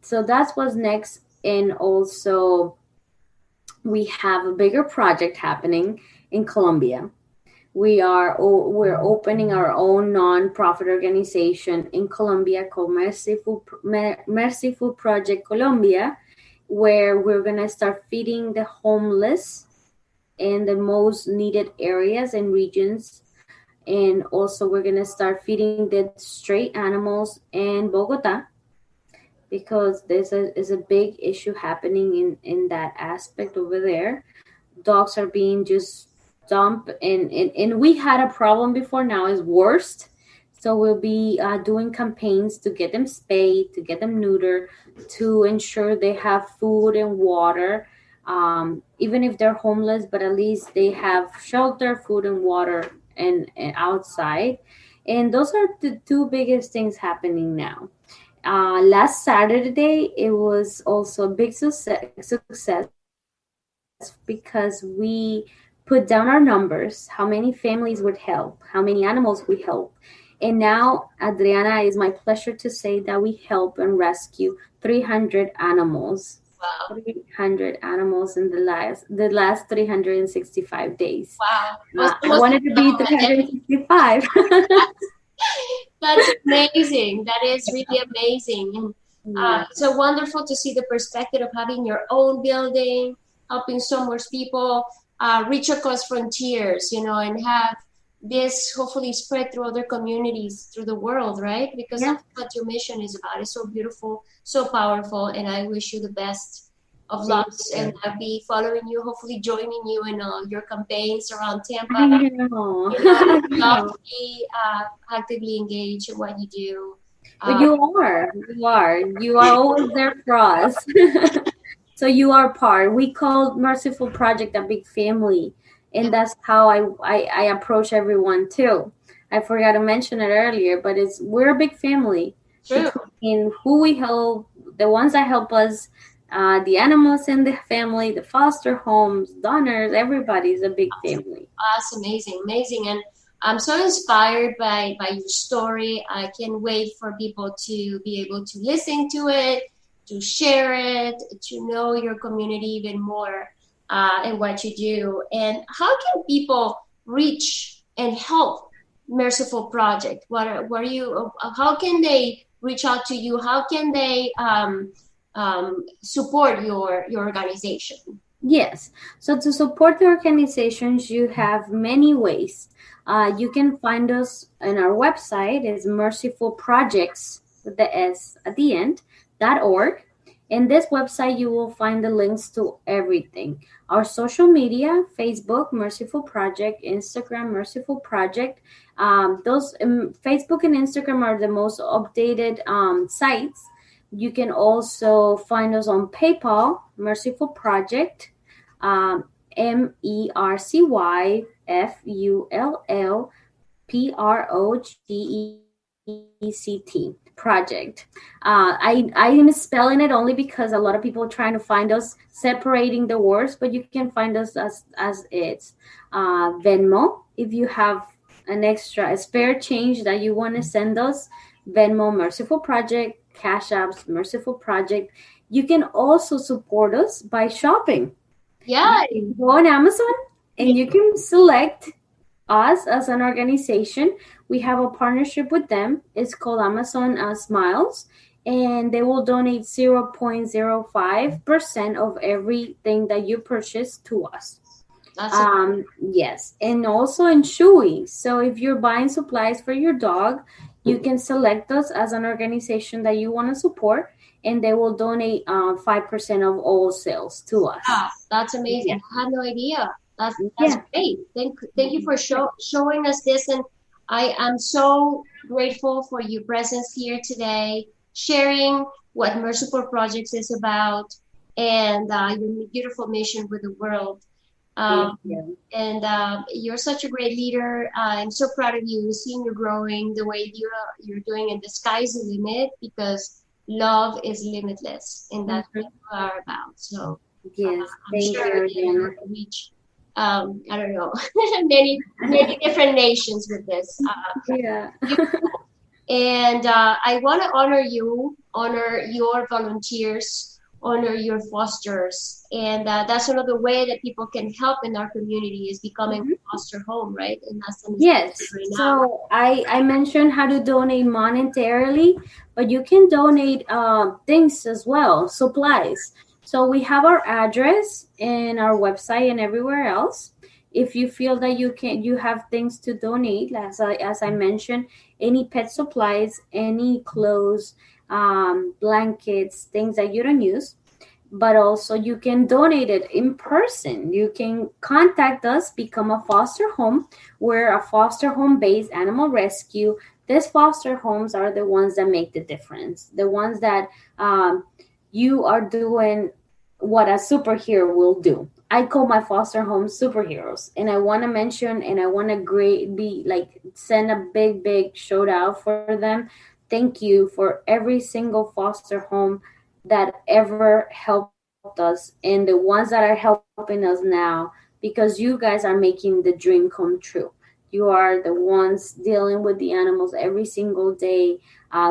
[SPEAKER 3] So that's what's next. And also we have a bigger project happening in Colombia. We're opening our own non-profit organization in Colombia called Mercy Food Project Colombia, where we're going to start feeding the homeless in the most needed areas and regions. And also we're going to start feeding the stray animals in Bogota. because is a big issue happening in that aspect over there. Dogs are being just dumped, and we had a problem before. Now is worse. So we'll be doing campaigns to get them spayed, to get them neutered, to ensure they have food and water, even if they're homeless, but at least they have shelter, food and water, and outside. And those are the two biggest things happening now. Last Saturday, it was also a big success because we put down our numbers, how many families would help, how many animals we help. And now, Adriana, it's my pleasure to say that we help and rescue 300 animals.
[SPEAKER 2] Wow.
[SPEAKER 3] 300 animals in the last 365 days.
[SPEAKER 2] Wow.
[SPEAKER 3] I wanted to be 365.
[SPEAKER 2] That's amazing. That is really amazing. And
[SPEAKER 3] Yeah.
[SPEAKER 2] so wonderful to see the perspective of having your own building, helping so much people, reach across frontiers, and have this hopefully spread through other communities through the world, right? Because
[SPEAKER 3] Yeah.
[SPEAKER 2] that's what your mission is about. It's so beautiful, so powerful, and I wish you the best of luck. And I'll be following you, hopefully joining you in your campaigns around Tampa.
[SPEAKER 3] I know.
[SPEAKER 2] I'd love to be actively engaged in what you do.
[SPEAKER 3] But you are always there for us. So you are part. We call Merciful Project a big family, and that's how I approach everyone too. I forgot to mention it earlier, but we're a big family.
[SPEAKER 2] True.
[SPEAKER 3] Between who we help, the ones that help us, the animals in the family, the foster homes, donors, everybody's a big family.
[SPEAKER 2] That's amazing, amazing. And I'm so inspired by your story. I can't wait for people to be able to listen to it, to share it, to know your community even more, and what you do. And how can people reach and help Merciful Project? How can they reach out to you? How can they support your organization?
[SPEAKER 3] Yes. So to support the organizations, you have many ways. You can find us on our website. It's Merciful Projects with the S at the end .org. In this website, you will find the links to everything. Our social media: Facebook, Merciful Project; Instagram, Merciful Project. Those Facebook and Instagram are the most updated sites. You can also find us on PayPal, Merciful Project, MERCIFULLPROJECT Project. I am spelling it only because a lot of people are trying to find us separating the words, but you can find us as it's. Venmo, if you have a spare change that you want to send us, Venmo, Merciful Project; Cash Apps, Merciful Project. You can also support us by shopping.
[SPEAKER 2] Yeah.
[SPEAKER 3] You can go on Amazon and you can select us as an organization. We have a partnership with them. It's called Amazon Smiles, and they will donate 0.05% of everything that you purchase to us. Yes, and also in Chewy. So if you're buying supplies for your dog, you can select us as an organization that you want to support, and they will donate 5% of all sales to us.
[SPEAKER 2] Wow, that's amazing.
[SPEAKER 3] Yeah.
[SPEAKER 2] I had no idea. That's great. Thank you for showing us this, and I am so grateful for your presence here today, sharing what Merciful Projects is about, and your beautiful mission with the world.
[SPEAKER 3] Thank you.
[SPEAKER 2] And you're such a great leader. I'm so proud of you, seeing you growing the way you're doing it. The sky's the limit, because love is limitless, and that's what you are about. So
[SPEAKER 3] Yes,
[SPEAKER 2] I'm
[SPEAKER 3] thank
[SPEAKER 2] sure
[SPEAKER 3] you.
[SPEAKER 2] you will reach, I don't know, many different nations with this.
[SPEAKER 3] Yeah.
[SPEAKER 2] And I want to honor you, honor your volunteers, honor your fosters, and that's another way that people can help in our community, is becoming a foster home, right? And that's
[SPEAKER 3] Yes.
[SPEAKER 2] right now.
[SPEAKER 3] So I mentioned how to donate monetarily, but you can donate things as well, supplies. So we have our address and our website and everywhere else. If you feel that you have things to donate, as I mentioned, any pet supplies, any clothes, blankets, things that you don't use. But also you can donate it in person. You can contact us, become a foster home. We're a foster home based animal rescue. These foster homes are the ones that make the difference, the ones that you are doing what a superhero will do. I call my foster homes superheroes, and I want to mention and I want to send a big shout out for them. Thank you for every single foster home that ever helped us and the ones that are helping us now, because you guys are making the dream come true. You are the ones dealing with the animals every single day.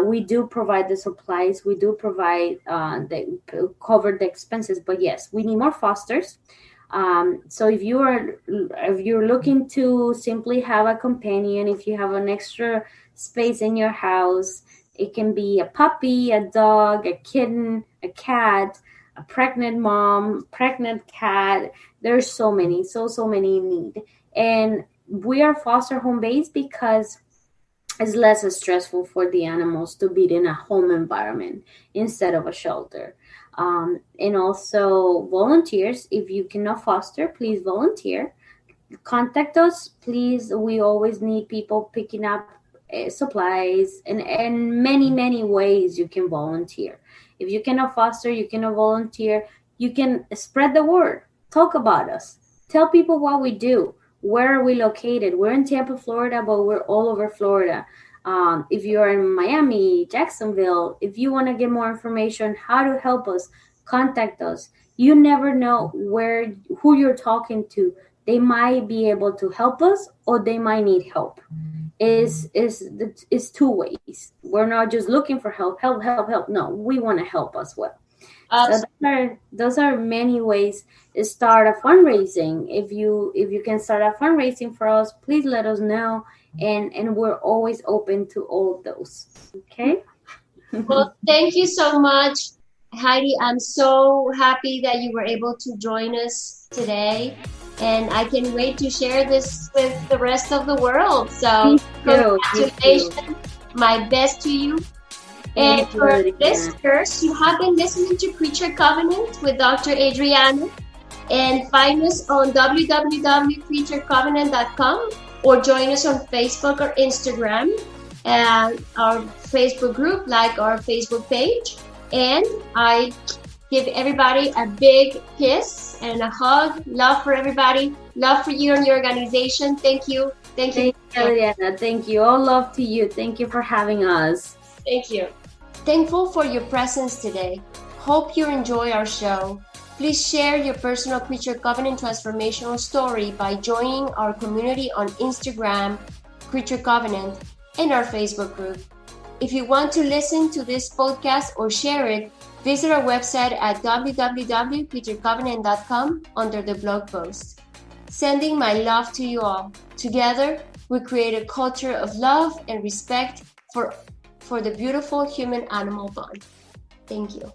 [SPEAKER 3] We do provide the supplies, we do provide cover the expenses, but yes, we need more fosters. So if you're looking to simply have a companion, if you have an extra space in your house, it can be a puppy, a dog, a kitten, a cat, a pregnant mom, pregnant cat. There's so many in need. And we are foster home based because it's less stressful for the animals to be in a home environment instead of a shelter. And also volunteers. If you cannot foster, please volunteer. Contact us, please. We always need people picking up supplies, and many ways you can volunteer. If you cannot foster, you cannot volunteer, you can spread the word, talk about us, tell people what we do, where are we located. We're in Tampa, Florida, but we're all over Florida. If you're in Miami, Jacksonville, if you want to get more information how to help us, contact us. You never know who you're talking to. They might be able to help us, or they might need help. Is two ways. We're not just looking for help. No, we want to help as well. So those are many ways to start a fundraising. If you can start a fundraising for us, please let us know, and we're always open to all of those. Okay.
[SPEAKER 2] Well, thank you so much, Heydi. I'm so happy that you were able to join us today. And I can wait to share this with the rest of the world. So congratulations. My best to you. And for listeners, you have been listening to Creature Covenant with Dr. Adriana. And find us on www.creaturecovenant.com, or join us on Facebook or Instagram. And our Facebook group, like our Facebook page. And I give everybody a big kiss and a hug. Love for everybody. Love for you and your organization. Thank you.
[SPEAKER 3] Thank you, Eliana. Thank you. All love to you. Thank you for having us.
[SPEAKER 2] Thank you. Thankful for your presence today. Hope you enjoy our show. Please share your personal Creature Covenant transformational story by joining our community on Instagram, Creature Covenant, and our Facebook group. If you want to listen to this podcast or share it, visit our website at www.creaturecovenant.com under the blog post. Sending my love to you all. Together, we create a culture of love and respect for the beautiful human-animal bond. Thank you.